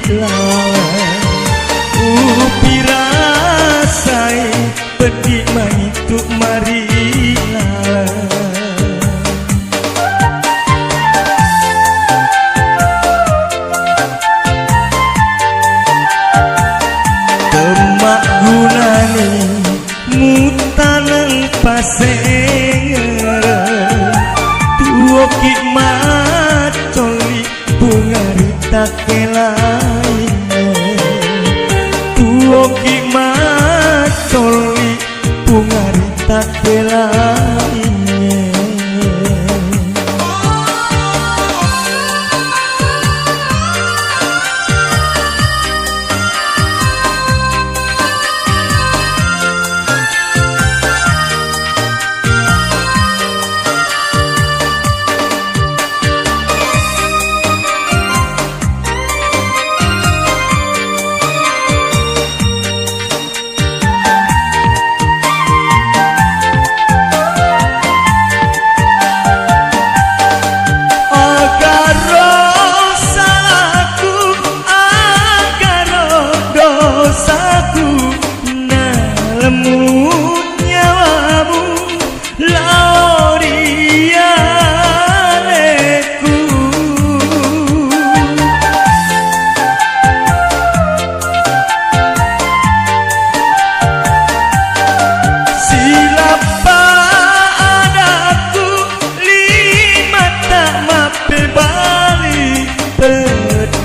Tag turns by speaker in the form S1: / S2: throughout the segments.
S1: lawan pirasai pedi maitu mari temak gunani mutanen pasenger tuo kikmat coli bungari tak kelain tuo kikmat coli bungari tak kelain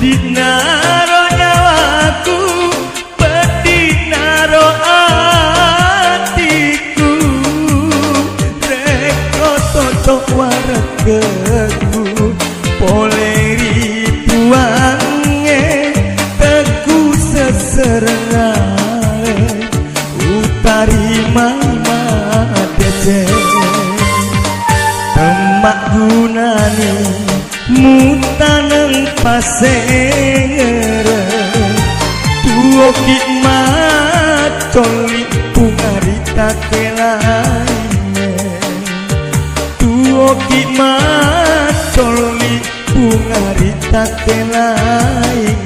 S1: pedinaro nyawaku pedinaro atiku reko toto wargeku poleri puange teku seserengale utari mama dece temak gunani mutaneng pasenger tuo kikmat coli bungari tak kelain tuo kikmat coli bungari tak kelain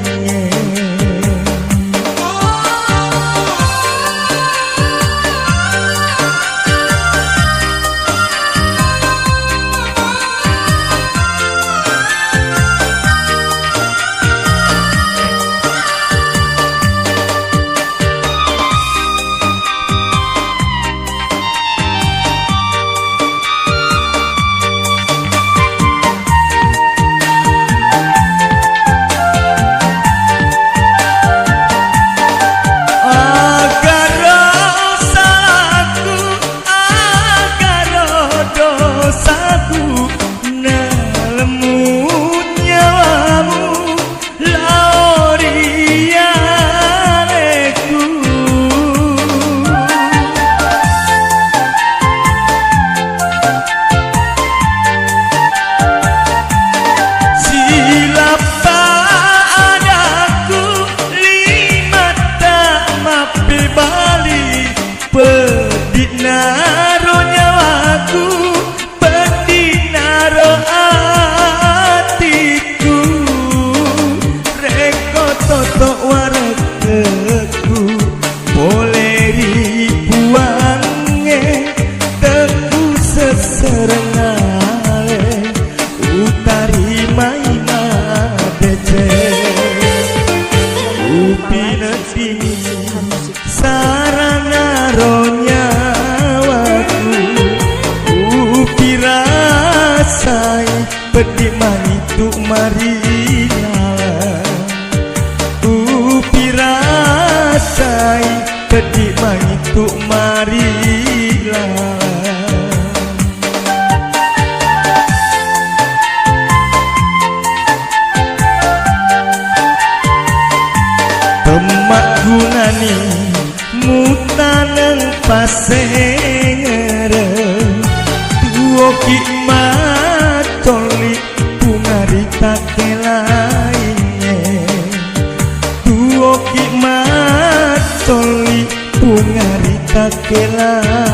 S1: pedinaro nyawaku pedinaro atiku reko toto wargeku poleri puange teku seserengale utari maina dece upina dini sarana ronya pirasai pedi manitu marila pirasai pedi manitu marila temak gunani mutanen pasenger tuo kikmat coli bungari tak kelainnya tuo kikmat coli bungari tak kelain